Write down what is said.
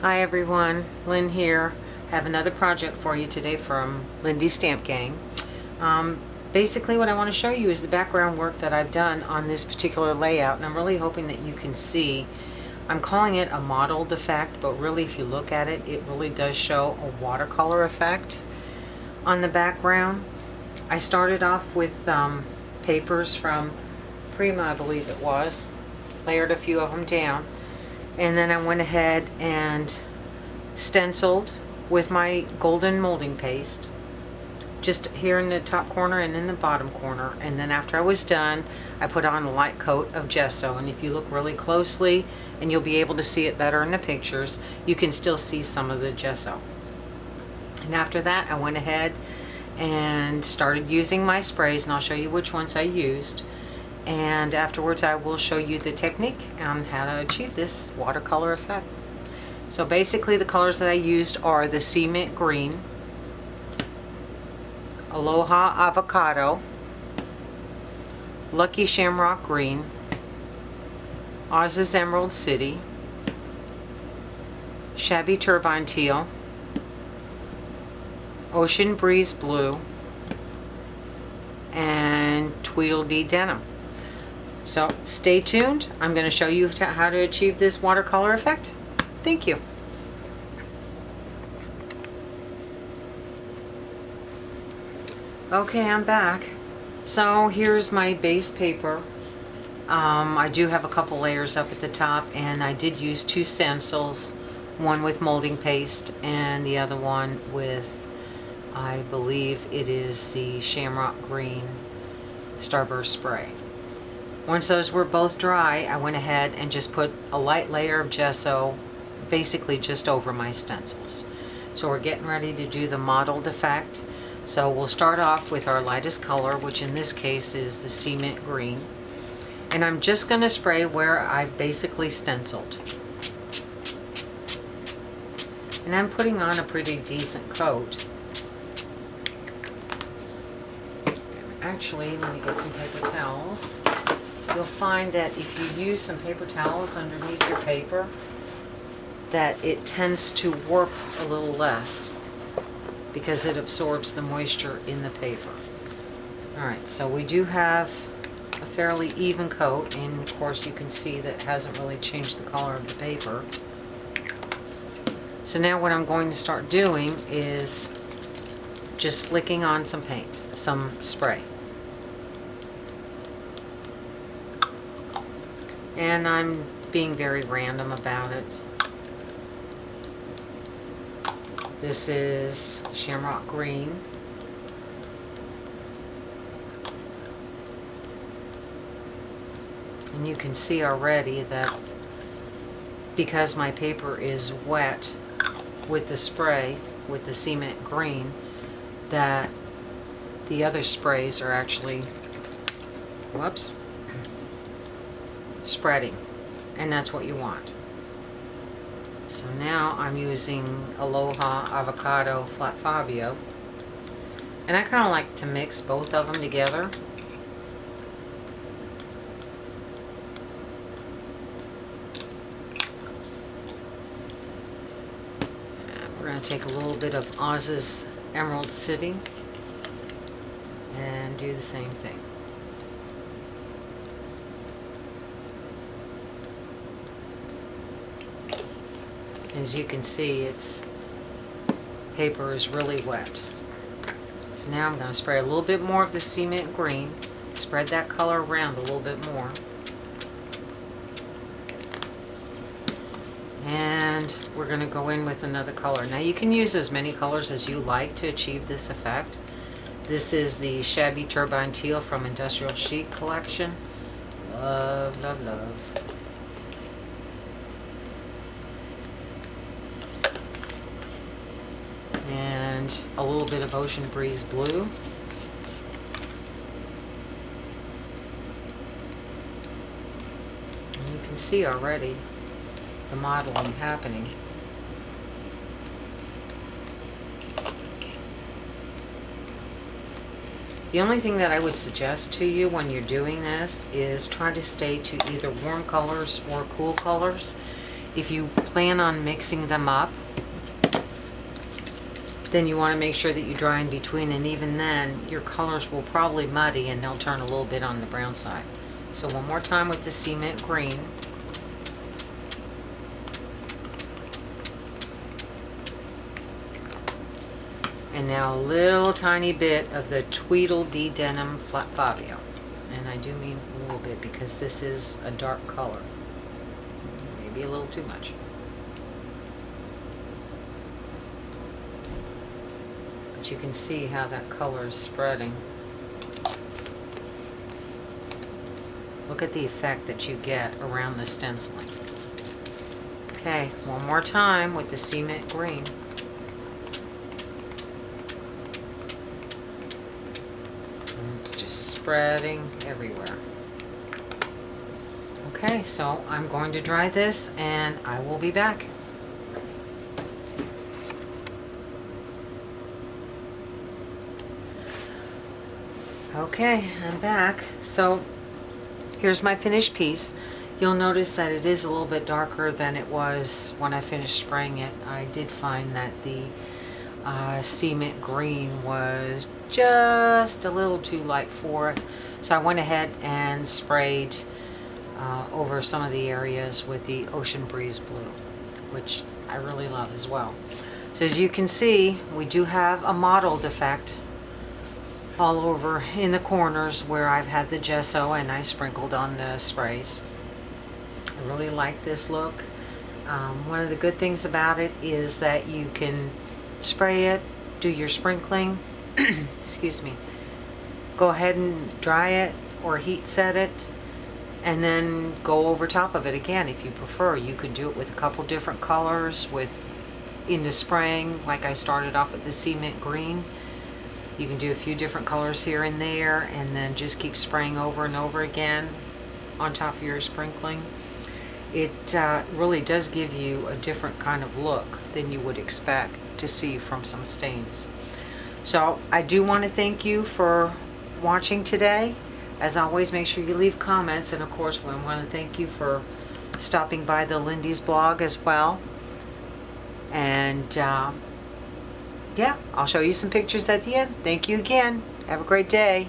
Hi everyone, Lynn here. Have another project for you today from Lindy Stamp Gang. Basically what I want to show you is the background work that I've done on this particular layout, and I'm really hoping that you can see. I'm calling it a mottled effect, but really if you look at it, it really does show a watercolor effect on the background. I started off with papers from Prima, I believe it was, layered a few of them down. And then I went ahead and stenciled with my golden molding paste, just here in the top corner and in the bottom corner. And then after I was done, I put on a light coat of gesso. And if you look really closely, and you'll be able to see it better in the pictures, you can still see some of the gesso. And after that, I went ahead and started using my sprays, and I'll show you which ones I used. And afterwards I will show you the technique on how to achieve this watercolor effect. So basically the colors that I used are the Cement Green, Aloha Avocado, Lucky Shamrock Green, Oz's Emerald City, Shabby Turbine Teal, Ocean Breeze Blue, and Tweedledee Denim. So stay tuned. I'm going to show you how to achieve this watercolor effect. Thank you. Okay, I'm back. So here's my base paper. I do have a couple layers up at the top, and I did use two stencils, one with molding paste and the other one with, I believe it is the Shamrock Green Starburst Spray. Once those were both dry, I went ahead and just put a light layer of gesso basically just over my stencils. So we're getting ready to do the mottled effect. So we'll start off with our lightest color, which in this case is the Cement Green. And I'm just going to spray where I've basically stenciled. And I'm putting on a pretty decent coat. Actually, let me get some paper towels. You'll find that if you use some paper towels underneath your paper, that it tends to warp a little less because it absorbs the moisture in the paper. Alright, so we do have a fairly even coat, and of course you can see that it hasn't really changed the color of the paper. So now what I'm going to start doing is just flicking on some paint, some spray. And I'm being very random about it. This is Shamrock Green. And you can see already that because my paper is wet with the spray, with the Cement Green, that the other sprays are actually, whoops, spreading, and that's what you want. So now I'm using Aloha Avocado Fla Fabio, and I kind of like to mix both of them together. And we're going to take a little bit of Oz's Emerald City and do the same thing. As you can see, its paper is really wet. So now I'm going to spray a little bit more of the Cement Green, spread that color around a little bit more. And we're going to go in with another color. Now you can use as many colors as you like to achieve this effect. This is the Shabby Turbine Teal from Industrial Chic collection. Love, love, love. And a little bit of Ocean Breeze Blue. And you can see already the modeling happening. The only thing that I would suggest to you when you're doing this is try to stay to either warm colors or cool colors. If you plan on mixing them up, then you want to make sure that you dry in between, and even then your colors will probably muddy and they'll turn a little bit on the brown side. So one more time with the cement green. And now a little tiny bit of the Tweedledee Denim Fla Fabio. And I do mean a little bit because this is a dark color. Maybe a little too much. But you can see how that color is spreading. Look at the effect that you get around the stenciling. Okay, one more time with the cement green. And just spreading everywhere. Okay, so I'm going to dry this and I will be back. Okay, I'm back. So here's my finished piece. You'll notice that it is a little bit darker than it was when I finished spraying it. I did find that the cement green was just a little too light for it. So I went ahead and sprayed over some of the areas with the Ocean Breeze Blue, which I really love as well. So as you can see, we do have a mottled effect all over in the corners where I've had the gesso and I sprinkled on the sprays. I really like this look. One of the good things about it is that you can spray it, do your sprinkling, excuse me, go ahead and dry it or heat set it, and then go over top of it again if you prefer. You could do it with a couple different colors into spraying, like I started off with the cement green. You can do a few different colors here and there and then just keep spraying over and over again on top of your sprinkling. It really does give you a different kind of look than you would expect to see from some stains. So I do want to thank you for watching today. As always, make sure you leave comments, and of course I want to thank you for stopping by the Lindy's blog as well. And yeah, I'll show you some pictures at the end. Thank you again. Have a great day.